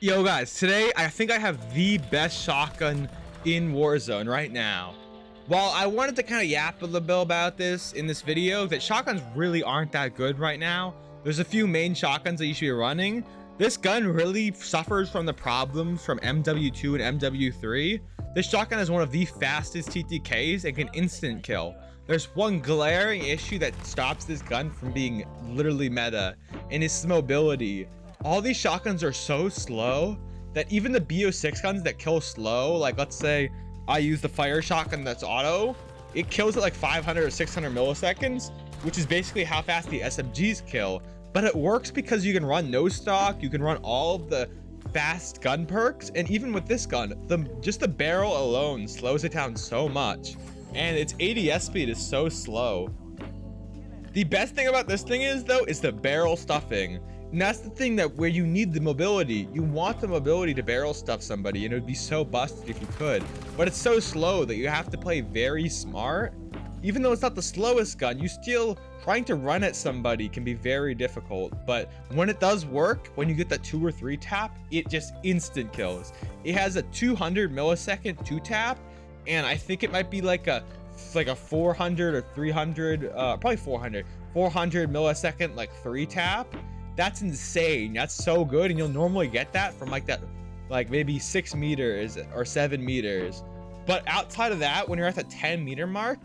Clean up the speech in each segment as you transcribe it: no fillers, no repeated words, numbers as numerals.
Yo guys, today I think I have the best shotgun in Warzone right now. While I wanted to kind of yap a little bit about this in this video, that shotguns really aren't that good right now. There's a few main shotguns that you should be running. This gun really suffers from the problems from MW2 and MW3. This shotgun is one of the fastest TTKs and can instant kill. There's one glaring issue that stops this gun from being literally meta, and it's mobility. All these shotguns are so slow that even the BO6 guns that kill slow, like let's say I use the fire shotgun that's auto, it kills at like 500 or 600 milliseconds, which is basically how fast the SMGs kill. But it works because you can run no stock, you can run all of the fast gun perks, and even with this gun, just the barrel alone slows it down so much, and its ADS speed is so slow. The best thing about this thing is the barrel stuffing. And that's the thing, that where you need the mobility. You want the mobility to barrel stuff somebody, and it would be so busted if you could. But it's so slow that you have to play very smart. Even though it's not the slowest gun, you still trying to run at somebody can be very difficult. But when it does work, when you get that 2 or 3 tap, it just instant kills. It has a 200 millisecond 2 tap, and I think it might be like a 400 or 300, probably 400 millisecond like 3 tap. That's insane. That's so good, and you'll normally get that from like maybe 6 meters or 7 meters. But outside of that, when you're at the 10 meter mark,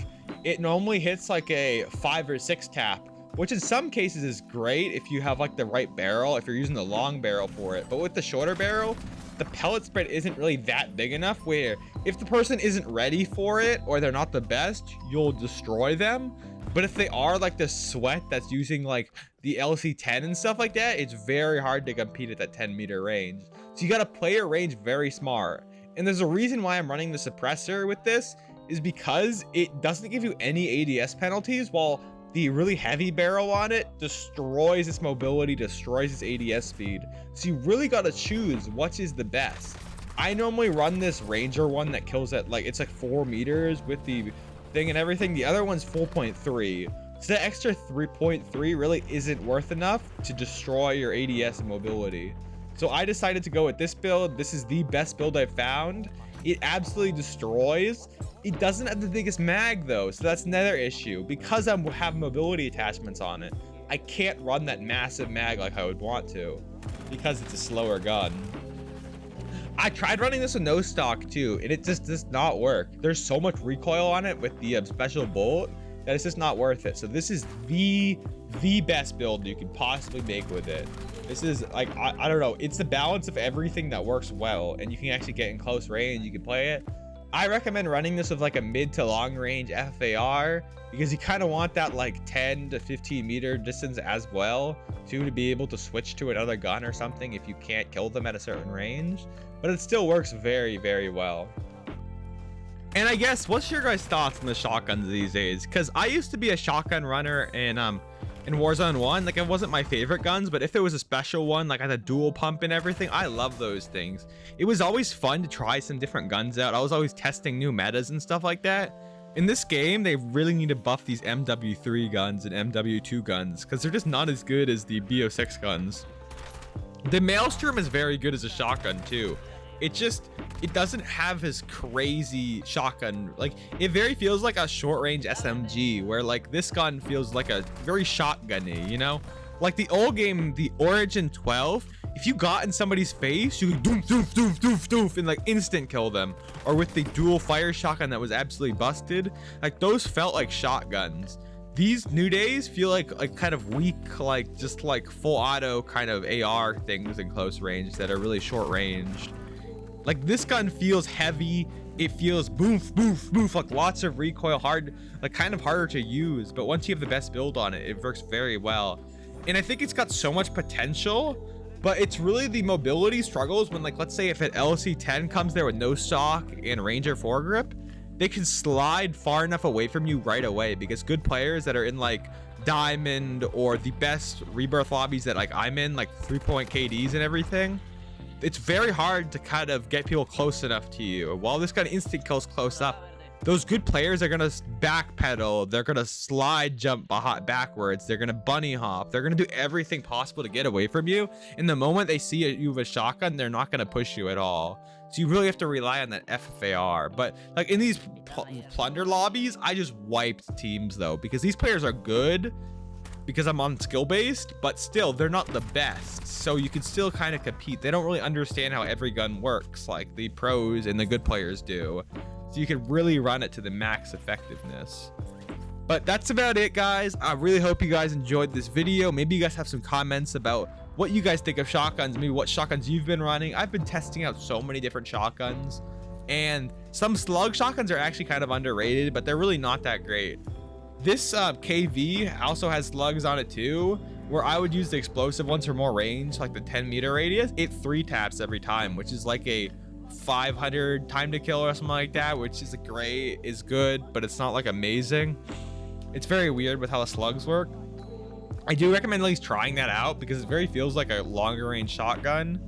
it normally hits like a 5 or 6 tap, which in some cases is great if you have like the right barrel, if you're using the long barrel for it. But with the shorter barrel, the pellet spread isn't really that big enough where if the person isn't ready for it or they're not the best, you'll destroy them. But if they are like the sweat that's using like the LC10 and stuff like that, it's very hard to compete at that 10 meter range. So you got to play your range very smart. And there's a reason why I'm running the suppressor with this, is because it doesn't give you any ADS penalties, while the really heavy barrel on it destroys its mobility, destroys its ADS speed. So you really got to choose which is the best. I normally run this Ranger one that kills at like, it's like 4 meters with the thing and everything. The other one's 4.3. So the extra 3.3 really isn't worth enough to destroy your ADS and mobility. So I decided to go with this build. This is the best build I've found. It absolutely destroys. It doesn't have the biggest mag though, so that's another issue. Because I have mobility attachments on it, I can't run that massive mag like I would want to, because it's a slower gun. I tried running this with no stock too, and it just does not work. There's so much recoil on it with the special bullet that it's just not worth it. So this is the best build you could possibly make with it. This is like, I don't know, it's the balance of everything that works well, and you can actually get in close range, you can play it. I recommend running this with like a mid to long range FAR, because you kind of want that like 10 to 15 meter distance as well too, to be able to switch to another gun or something if you can't kill them at a certain range. But it still works very, very well. And I guess, what's your guys' thoughts on the shotguns these days? Because I used to be a shotgun runner in Warzone 1. Like, it wasn't my favorite guns, but if it was a special one, like I had a dual pump and everything, I love those things. It was always fun to try some different guns out. I was always testing new metas and stuff like that. In this game, they really need to buff these MW3 guns and MW2 guns, because they're just not as good as the BO6 guns. The Maelstrom is very good as a shotgun too. It doesn't have his crazy shotgun. Like, it very feels like a short range SMG, where like this gun feels like a very shotgunny, you know? Like the old game, the Origin 12, if you got in somebody's face, you could doof, doof, doof, doof, doof, and like instant kill them. Or with the dual fire shotgun that was absolutely busted, like those felt like shotguns. These new days feel like kind of weak, like just like full auto kind of AR things in close range that are really short ranged. Like this gun feels heavy, it feels boof, boof, boof, like lots of recoil, hard, like kind of harder to use, but once you have the best build on it, it works very well. And I think it's got so much potential, but it's really the mobility struggles when, like, let's say if an LC10 comes there with no stock and Ranger foregrip, they can slide far enough away from you right away, because good players that are in like Diamond or the best rebirth lobbies that like I'm in, like 3-point KDs and everything, it's very hard to kind of get people close enough to you. While this gun instant kills close up, those good players are gonna backpedal, they're gonna slide jump backwards, they're gonna bunny hop, they're gonna do everything possible to get away from you. In the moment they see you with a shotgun, they're not gonna push you at all. So you really have to rely on that FFAR. But like in these plunder lobbies, I just wiped teams though, because these players are good because I'm on skill based, but still they're not the best. So you can still kind of compete. They don't really understand how every gun works like the pros and the good players do. So you can really run it to the max effectiveness. But that's about it, guys. I really hope you guys enjoyed this video. Maybe you guys have some comments about what you guys think of shotguns, maybe what shotguns you've been running. I've been testing out so many different shotguns, and some slug shotguns are actually kind of underrated, but they're really not that great. This KV also has slugs on it too, where I would use the explosive ones for more range, like the 10-meter radius. It 3 taps every time, which is like a 500 time to kill or something like that, which is great, is good, but it's not like amazing. It's very weird with how the slugs work. I do recommend at least trying that out because it very feels like a longer range shotgun.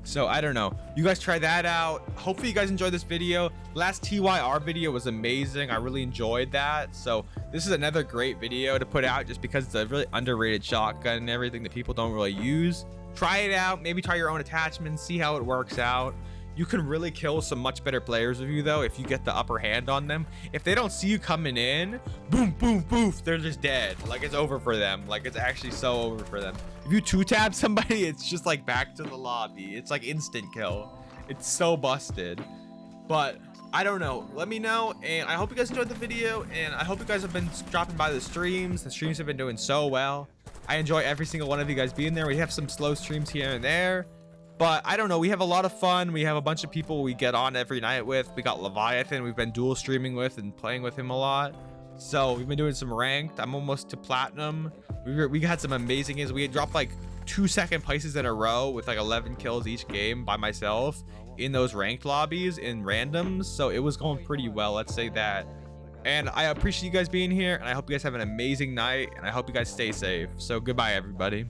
So I don't know, you guys try that out. Hopefully you guys enjoyed this video. Last TYR video was amazing. I really enjoyed that. So this is another great video to put out just because it's a really underrated shotgun and everything that people don't really use. Try it out, maybe try your own attachments, see how it works out. You can really kill some much better players with you though if you get the upper hand on them. If they don't see you coming in, boom, boom, boof, they're just dead. Like it's over for them. Like it's actually so over for them. If you 2-tap somebody, it's just like back to the lobby. It's like instant kill. It's so busted. But I don't know. Let me know. And I hope you guys enjoyed the video. And I hope you guys have been dropping by the streams. The streams have been doing so well. I enjoy every single one of you guys being there. We have some slow streams here and there. But I don't know, we have a lot of fun. We have a bunch of people we get on every night with. We got Leviathan we've been dual streaming with and playing with him a lot. So we've been doing some ranked. I'm almost to platinum. We had some amazing games. We had dropped like 2 second places in a row with like 11 kills each game by myself in those ranked lobbies in randoms. So it was going pretty well, let's say that. And I appreciate you guys being here, and I hope you guys have an amazing night, and I hope you guys stay safe. So goodbye, everybody.